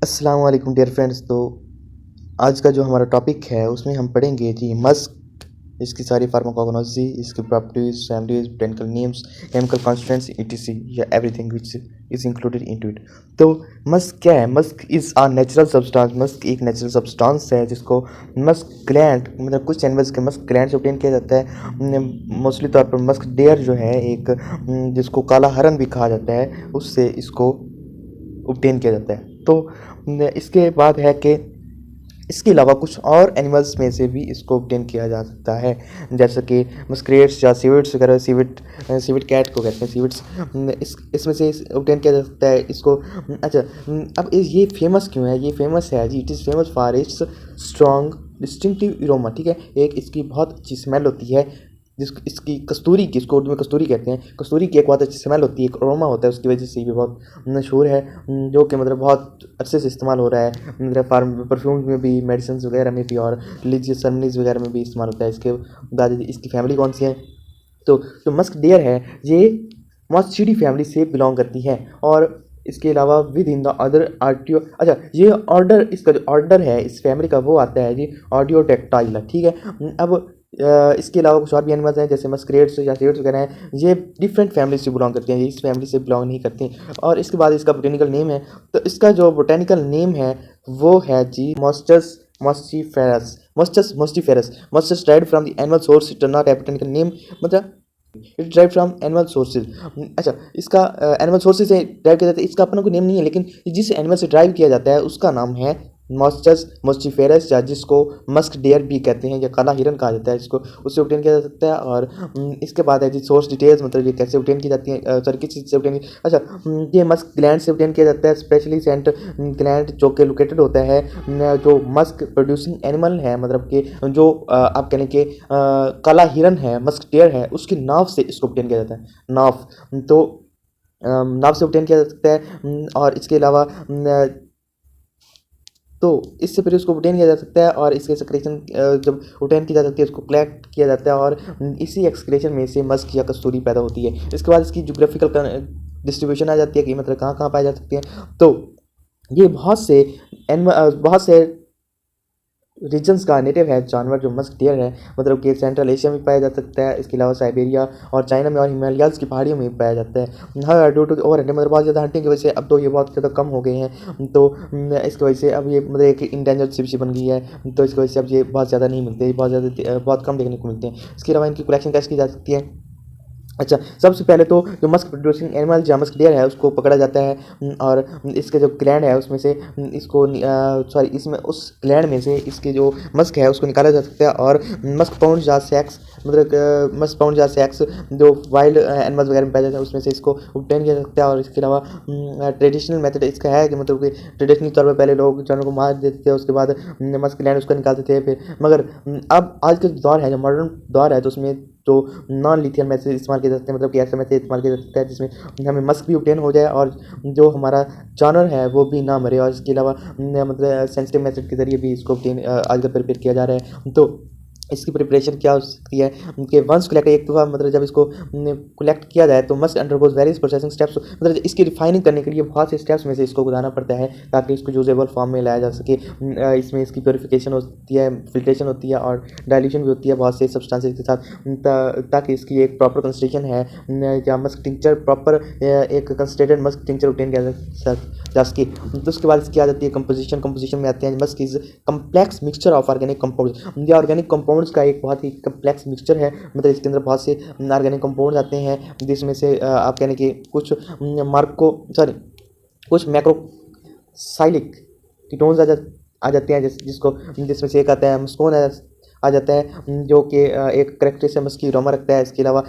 अस्सलाम वालेकुम dear friends. तो आज का जो हमारा टॉपिक है उसमें हम पढ़ेंगे जी मस्क, इसकी सारी फार्माकोगनोसी, इसकी properties, families, botanical names, chemical constituents etc या everything which is included into it. तो मस्क क्या है? Musk is a natural substance. Musk एक नेचुरल सब्सटेंस है जिसको मस्क ग्लैंड, मतलब कुछ एनिमल्स के मस्क ग्लैंड से ऑब्टेन किया जाता है। मोस्टली तौर पर मस्क डेयर जो है एक जिसको काला हरन भी कहा जाता है, उससे इसको ऑब्टेन किया जाता है। तो इसके बाद है कि इसके अलावा कुछ और एनिमल्स में से भी इसको ऑब्टेन किया जा सकता है, जैसे कि मस्क्रेट्स या सीविट्स वगैरह। सीविट कैट को कहते हैं सीविट्स। इसमें से ऑब्टेन किया जा सकता है इसको। अच्छा, अब ये फेमस क्यों है? ये फेमस है जी, it is famous for its strong distinctive aroma. ठीक है, एक इसकी बहुत अच्छी स्मेल होती है, इसकी कस्तूरी की, इसको उर्दू में कस्तूरी कहते हैं। कस्तूरी की एक बहुत अच्छी स्मेल होती है, एक अरोमा होता है, उसकी वजह से ये भी बहुत मशहूर है, जो कि मतलब बहुत अच्छे से इस्तेमाल हो रहा है, मतलब परफ्यूम्स में भी, मेडिसिन वगैरह में भी, और रिलीजियस सेरेमनीज वगैरह में भी इस्तेमाल होता है। इसके बाद इसकी फैमिली कौन सी है? तो जो मस्क डियर है ये मॉस्चिडी फैमिली से बिलोंग करती है। और इसके अलावा with in the other RTO, अच्छा ये ऑर्डर, इसका जो ऑर्डर है इस फैमिली का वो आता है जी ऑर्डियोडेक्टाइला। ठीक है, अब इसके अलावा कुछ और भी एनिमल्स हैं जैसे मस्क्रेट्स या सेड्स वगैरह हैं, ये डिफरेंट फैमिली से बिलोंग करते हैं, ये इस फैमिली से बिलोंग नहीं करते। और इसके बाद इसका बोटेनिकल नेम है, तो इसका जो बोटेनिकल नेम है वो है जी moschus moschiferus. Moschus derived from the animal source, it does not have botanical name, मतलब it derive from animal sources. अच्छा, इसका एनिमल सोर्सेज से ड्राइव किया जाता है, इसका अपना कोई नेम नहीं है, लेकिन जिस एनिमल से ड्राइव किया जाता है उसका नाम है मॉस्टस मॉस्टिफेरस, या जिसको मस्क डेयर भी कहते हैं, या काला हिरन कहा जाता है इसको, उससे ऑब्टेन किया जा सकता है। और इसके बाद है जी सोर्स डिटेल्स, मतलब ये कैसे ऑब्टेन की जाती है, सॉरी किस चीज़ से ऑब्टेन की। अच्छा, ये मस्क ग्लैंड से ऑब्टेन किया जाता है, स्पेशली सेंट ग्लैंड जो कि लोकेटेड होता है जो मस्क प्रोड्यूसिंग एनिमल है, मतलब कि जो आप कहने के काला हिरन है, मस्क डेयर है, उसकी नाव से इसको ऑब्टेन किया जाता है। नाव, तो नाव से ऑब्टेन किया जा सकता है। और इसके अलावा तो इससे फिर उसको ऑब्टेन किया जा सकता है, और इसके एक्सक्रीशन जब ऑब्टेन की जा सकती है उसको कलेक्ट किया जाता है, और इसी एक्सक्रीशन में से मस्क या कस्तूरी पैदा होती है। इसके बाद इसकी जोग्राफिकल डिस्ट्रीब्यूशन आ जाती है कि मतलब कहाँ कहाँ पाई जा सकती है। तो ये बहुत से रीजन्स का नेटिव है जानवर जो मस्क डियर है, मतलब कि सेंट्रल एशिया में पाया जा सकता है, इसके अलावा साइबेरिया और चाइना में और हिमालयाज़ की पहाड़ियों में भी पाया जाता है। हर ड्यू टू ओवर हंटिंग, मतलब बहुत ज़्यादा हंटिंग की वजह से अब तो ये बहुत ज़्यादा कम हो गए हैं। तो इसकी वजह से अब ये मतलब एक इंडेंजर्ड स्पीशीज बन गई है, तो इसकी वजह से अब ये बहुत ज़्यादा नहीं मिलते, बहुत कम देखने को मिलते हैं। इसके अलावा इनकी कलेक्शन कैसे की जा सकती है? अच्छा, सबसे पहले तो जो मस्क प्रोड्यूसिंग एनिमल या मस्क डियर है उसको पकड़ा जाता है, और इसके जो ग्लैंड है उसमें से इसको सॉरी इसमें उस ग्लैंड में से इसके जो मस्क है उसको निकाला जा सकता है, और मस्क पाउंड या सेक्स, मतलब मस्क पाउंड या सेक्स जो वाइल्ड एनिमल्स वगैरह में पाया जाता है उसमें से इसको ऑब्टेन किया जा सकता है। और इसके अलावा ट्रेडिशनल मेथड इसका है कि मतलब कि ट्रेडिशनल तौर पर पहले लोग जानवर को मार देते थे, उसके बाद मस्क ग्लैंड उसको निकालते थे फिर, मगर अब आज का दौर है, जो मॉडर्न दौर है, तो उसमें जो नॉन लिथियम मैसेज इस्तेमाल किए जाते हैं, मतलब कि ऐसा मैसेज इस्तेमाल किया जा सकता है जिसमें हमें मस्क भी ऑब्टेन हो जाए और जो हमारा जानवर है वो भी ना मरे। और इसके अलावा मतलब सेंसिटिव मैसेज के जरिए भी इसको ऑब्टेन आजकल प्रिपेयर किया जा रहा है। तो इसकी प्रिपरेशन क्या हो सकती है कि वंस कलेक्ट, एक दफ़ा मतलब जब इसको कलेक्ट किया जाए तो must undergoes various processing steps, मतलब इसकी रिफाइनिंग करने के लिए बहुत से स्टेप्स में से इसको गुजारना पड़ता है ताकि इसको यूजेबल फॉर्म में लाया जा सके। इसमें इसकी प्योरीफिकेशन होती है, फिल्ट्रेशन होती है, और डाइल्यूशन भी होती है बहुत से सब्सटेंसेस के साथ, ताकि इसकी एक प्रॉपर कंसंट्रेशन है या मस्क टिंचर, प्रॉपर एक कंसंट्रेटेड मस्क टिंचर ऑब्टेन किया जा सके। तो उसके बाद इसकी आ जाती है कंपोजिशन में आते हैं Musk is complex mixture of organic compound. ये ऑर्गेनिक कंपाउंड्स का एक बहुत ही कम्प्लेक्स मिक्सचर है, मतलब इसके अंदर बहुत से ऑर्गेनिक कंपाउंड्स आते हैं, जिसमें से आप कहने कि कुछ कुछ मैक्रोसाइलिक कीटोन्स आ जाते हैं, जिसमें से एक आता है मस्कोन आ जाता है, जो कि एक करेक्टरिस्टिक मस्क की अरोमा रखता है। इसके अलावा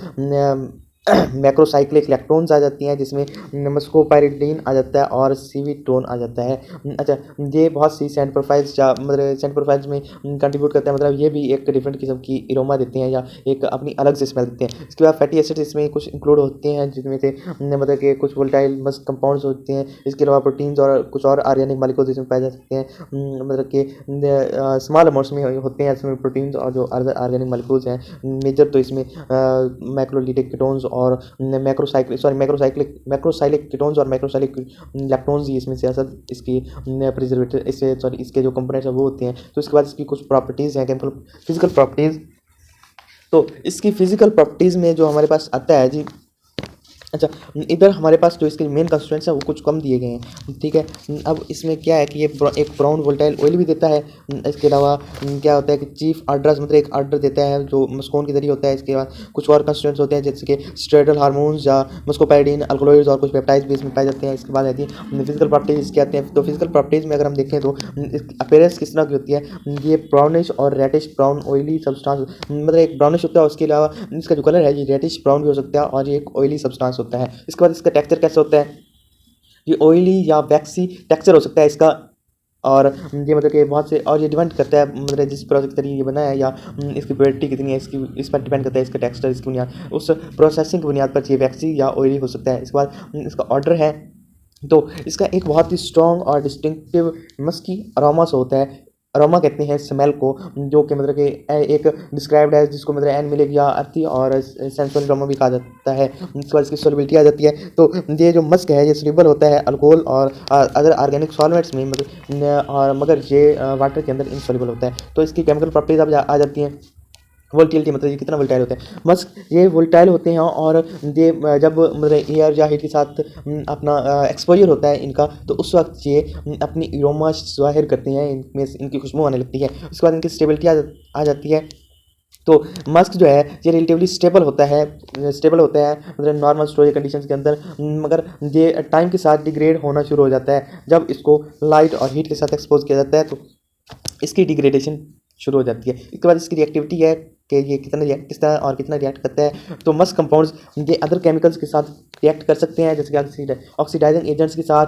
मैक्रोसाइक्लिक लैक्टोन्स आ जाती हैं, जिसमें मस्कोपाइरिडीन आ जाता है और सीवीटोन आ जाता है। अच्छा, ये बहुत सी सेंट प्रोफाइल्स या मतलब सेंट प्रोफाइल्स में कंट्रीब्यूट करते हैं, मतलब ये भी एक डिफरेंट किस्म की एरोमा देते हैं या एक अपनी अलग से स्मेल देते हैं। इसके बाद फैटी एसिड इसमें कुछ इंक्लूड होते हैं, जिसमें से मतलब कि कुछ वोलेटाइल मस्क कंपाउंड्स होते हैं। इसके अलावा प्रोटीन्स और कुछ और ऑर्गेनिक मॉलिक्यूल्स इसमें पाए जा सकते हैं, मतलब कि स्मॉल अमाउंट्स में होते हैं इसमें प्रोटीन्स और जो अदर ऑर्गेनिक मॉलिक्यूल्स हैं। मेजर तो इसमें मैक्रोलिटिक कीटोन्स और मैक्रोसाइक्लिक कीटोन्स और मैक्रोसाइक्लिक लैक्टोन्स ही इसमें से असल इसकी प्रिजर्वेटिव इसके जो कंपोनेंट्स हैं वो होते हैं। तो इसके बाद इसकी कुछ प्रॉपर्टीज़ हैं, केमिकल फिजिकल प्रॉपर्टीज़। तो इसकी फिजिकल प्रॉपर्टीज़ में जो हमारे पास आता है जी, अच्छा, इधर हमारे पास जो इसके मेन कंस्टिट्यूएंट्स हैं वो कुछ कम दिए गए हैं, ठीक है। अब इसमें क्या है कि ये एक ब्राउन वोलेटाइल ऑयल भी देता है। इसके अलावा क्या होता है कि चीफ आर्डर्स मतलब एक आर्डर देता है जो मस्कोन के जरिए होता है। इसके बाद कुछ और कंस्टिट्यूएंट्स होते हैं जैसे कि स्टेरॉयडल हार्मोन्स या मस्कोपैराडीन, अल्कलॉइड्स और कुछ पेप्टाइड्स भी इसमें पाए जाते हैं। इसके बाद आती है फिजिकल प्रॉपर्टीज क्या आते हैं। तो फिजिकल प्रॉपर्टीज में अगर हम देखें तो अपीयरेंस किस तरह की होती है, ये ब्राउनिश और रेडिश ब्राउन ऑयली सब्सटेंस, मतलब एक ब्राउनिश होता है, उसके अलावा इसका जो कलर है ये रेडिश ब्राउन भी हो सकता है और ये एक ऑयली सब्सटेंस होता है। इसके बाद इसका टेक्सचर कैसे होता है, ये ऑयली या वैक्सी टेक्सचर हो सकता है इसका। और ये मतलब कि बहुत से और ये डिपेंड करता है मतलब जिस प्रोसेस के जरिए ये बना है या इसकी प्योरिटी कितनी है इसकी, इस पर डिपेंड करता है इसका टेक्सचर। इसकी बुनियाद उस प्रोसेसिंग की बुनियाद पर ये वैक्सी या ऑयली हो सकता है। इसके बाद इसका ऑर्डर है, तो इसका एक बहुत ही स्ट्रॉन्ग और डिस्टिंक्टिव मस्की अरोमा होता है। अरोमा कहते हैं स्मेल को, जो कि मतलब कि एक डिस्क्राइब्ड है जिसको मतलब एन मिलेग या अर्थी और सेंसुअल अरोमा भी कहा जाता है। इसके बाद इसकी सोलिबिलिटी आ जाती है। तो ये जो मस्क है ये सोल्यूबल होता है अल्कोहल और अदर ऑर्गेनिक सॉल्वेंट्स में, मतलब और मगर ये वाटर के अंदर इनसॉल्युबल होता है। तो इसकी केमिकल प्रॉपर्टीज अब आ जाती हैं। वोल्टिलिटी मतलब ये कितना वोल्टाइल होता है। मस्क ये वोल्टाइल होते हैं और ये जब मतलब एयर या हीट के साथ अपना एक्सपोजर होता है इनका, तो उस वक्त ये अपनी एरोमा ज़ाहिर करते हैं, इनमें इनकी खुशबू आने लगती है। उसके बाद इनकी स्टेबिलिटी आ जाती है। तो मस्क जो है ये रिलेटिवली स्टेबल होता है मतलब नॉर्मल स्टोरेज कंडीशंस के अंदर, मगर ये टाइम के साथ डिग्रेड होना शुरू हो जाता है। जब इसको लाइट और हीट के साथ एक्सपोज किया जाता है तो इसकी डिग्रेडेशन शुरू हो जाती है। इसके बाद इसकी रिएक्टिविटी है कि ये किस तरह और कितना रिएक्ट करता है। तो मस्क कंपाउंड्स ये अदर केमिकल्स के साथ रिएक्ट कर सकते हैं जैसे कि ऑक्सीडाइजिंग एजेंट्स के साथ,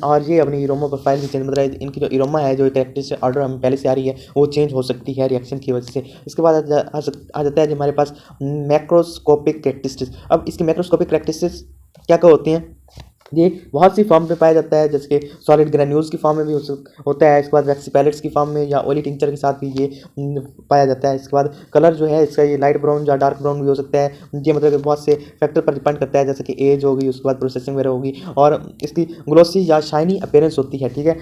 और ये अपनी इरोमा प्रोफाइल भी चेंज, मतलब इनकी जो इरोमा है जो एक कैरेक्टरिस्टिक ऑर्डर हमें पहले से आ रही है वो चेंज हो सकती है रिएक्शन की वजह से। इसके बाद आ जाता है जो हमारे पास मैक्रोस्कोपिक कैरेक्टरिस्टिक्स। अब इसकी मैक्रोस्कोपिक कैरेक्टरिस्टिक्स क्या क्या होती हैं, ये बहुत सी फॉर्म में पाया जाता है जैसे कि सॉलिड ग्रेन्यूल्स की फॉर्म में भी होता है। इसके बाद वैक्सी पैलेट्स की फॉर्म में या ऑयली टिंचर के साथ भी ये पाया जाता है। इसके बाद कलर जो है इसका ये लाइट ब्राउन या डार्क ब्राउन भी हो सकता है। ये मतलब कि बहुत से फैक्टर पर डिपेंड करता है जैसे कि एज होगी, उसके बाद प्रोसेसिंग वगैरह होगी, और इसकी ग्लोसी या शाइनी अपीयरेंस होती है, ठीक है।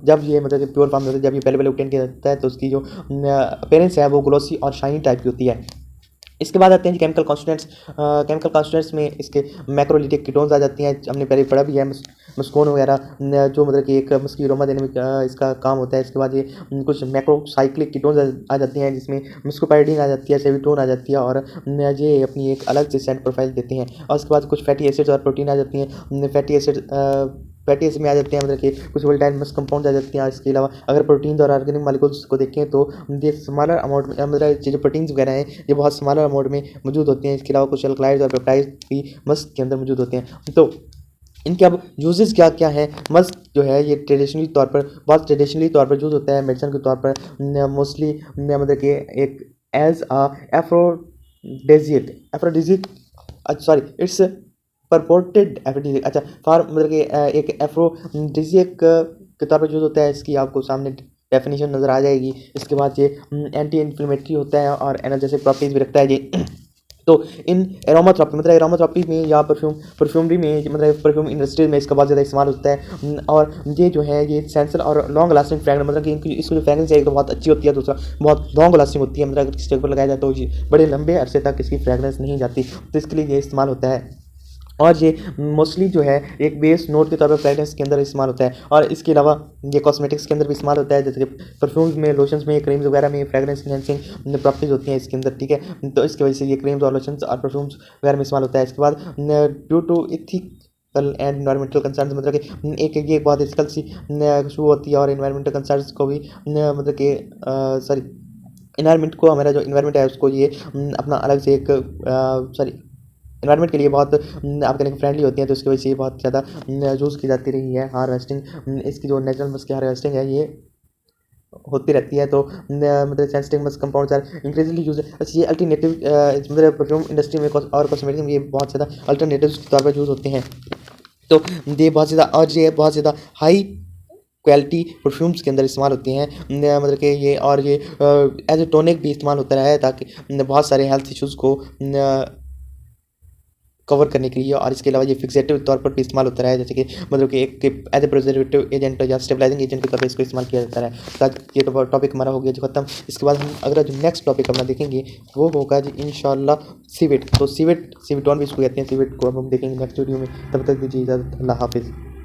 जब ये मतलब कि प्योर फॉर्म में होता है, जब ये पहले पहले ऑब्टेन किया जाता है तो उसकी जो अपीयरेंस है वो ग्लोसी और शाइनी टाइप की होती है। इसके बाद आते हैं केमिकल कॉन्स्टिट्यूएंट्स में इसके मैक्रोलिटिक कीटोन्स आ जाती हैं। हमने पहले पढ़ा भी है मस्कोन वगैरह जो मतलब कि एक मस्की अरोमा देने में इसका काम होता है। इसके बाद ये कुछ मैक्रोसाइक्लिक कीटोन्स आ जाती हैं जिसमें मस्कोपैराडीन आ जाती है, सेविटोन आ जाती है, और ये अपनी एक अलग से सेंट प्रोफाइल देते हैं। और उसके बाद कुछ फैटी एसिड्स और प्रोटीन आ जाती हैं। फैटी एसिड में आ जाते हैं मतलब कि कुछ वोलेटाइल मस्क कंपाउंड आ जाती हैं। इसके अलावा अगर प्रोटीन्स और ऑर्गेनिक मॉलिक्यूल्स को देखें तो ये स्मॉलर अमाउंट में, मतलब जो प्रोटीन्स वगैरह हैं ये बहुत स्मॉलर अमाउंट में मौजूद होते हैं। इसके अलावा कुछ अल्कलाइड्स और पेप्टाइड्स भी मस्क के अंदर मौजूद होते हैं। तो इनके अब यूजेस क्या क्या हैं। मस्क जो है ये बहुत ट्रेडिशनली तौर पर यूज होता है मेडिसिन के तौर पर, मोस्टली मतलब कि एक एज एफ्रोडिजिक सॉरी इट्स परपोर्टेड एफ्रोडिजिक, अच्छा फॉर मतलब कि एक एफ्रोडिजिक के तौर पर यूज होता है। इसकी आपको सामने डेफिनेशन नज़र आ जाएगी। इसके बाद ये एंटी इन्फ्लेमेटरी होता है और एनर्जेटिक प्रॉपर्टीज भी रखता है ये। तो इन एरोमाथेरेपी मतलब एरोमाथेरेपी में या परफ्यूमरी में, मतलब परफ्यूम इंडस्ट्री में इसका बहुत ज़्यादा इस्तेमाल होता है। और ये जो है ये सेंसर और लॉन्ग लास्टिंग फ्रेगनेंस, मतलब कि इनकी इसको जो फ्रेगनेंस है एक तो बहुत अच्छी होती है, दूसरा बहुत लॉन्ग लास्टिंग होती है, मतलब अगर किसी पर लगाया जाए तो ये बड़े लंबे अरसे तक इसकी फ्रेगनेंस नहीं जाती, तो इसके लिए ये इस्तेमाल होता है। और ये मोस्टली जो है एक बेस नोट के तौर पर फ्रेगनेंस के अंदर इस्तेमाल होता है। और इसके अलावा ये कॉस्मेटिक्स के अंदर भी इस्तेमाल होता है जैसे कि परफ्यूम्स में, लोशंस में, क्रीम्स वगैरह में फ्रेगनेंस इनहेंसिंग प्रॉपर्टीज होती हैं इसके अंदर, ठीक है। तो इसकी वजह से ये क्रीम्स और लोशंस और परफ्यूम्स वगैरह में इस्तेमाल होता है। इसके बाद due to ethical and environmental concerns, मतलब कि एक बहुत एथिकल सी खुशबू होती है, और इन्वायरमेंटल कंसर्न्स को भी मतलब कि सॉरी इन्वायरमेंट को, हमारा जो इन्वायरमेंट है उसको ये अपना अलग से एक इन्वायरमेंट के लिए बहुत आप कहने फ्रेंडली होती हैं, तो उसकी वजह से ये बहुत ज़्यादा यूज़ की जाती रही है। हार्वेस्टिंग इसकी जो नेचुरल मस्क की हार्वेस्टिंग है ये होती रहती है। तो मतलब sensitive musk compounds are increasingly use, ये अल्टरनेटिव मतलब परफ्यूम इंडस्ट्री में और कॉस्मेटिक में ये बहुत ज़्यादा अल्टरनेटिव के तौर पर यूज़ होते हैं। तो ये बहुत ज़्यादा हाई क्वालिटी परफ्यूम्स के अंदर इस्तेमाल होती हैं, मतलब कि ये एज ए टॉनिक भी इस्तेमाल होता है ताकि बहुत सारे हेल्थ इश्यूज़ को कवर करने के लिए, और इसके अलावा ये फिक्सेटिव तौर पर भी इस्तेमाल होता है, जैसे कि मतलब कि एक एज ए प्रिजर्वेटिव एजेंट या स्टेबलाइजिंग एजेंट के तौर पर इसको इस्तेमाल किया जाता है। तो आज ये तो टॉपिक हमारा हो गया जो खत्म। इसके बाद हम अगला जो नेक्स्ट टॉपिक अपना देखेंगे वो होगा जी इंशाल्लाह सीवेट। तो सीवेट 1 भी इसको कहते हैं, सीवेट को अब हम देखेंगे नेक्स्ट वीडियो में। तब तक दीजिए इजाज़त, अल्लाह हाफिज़।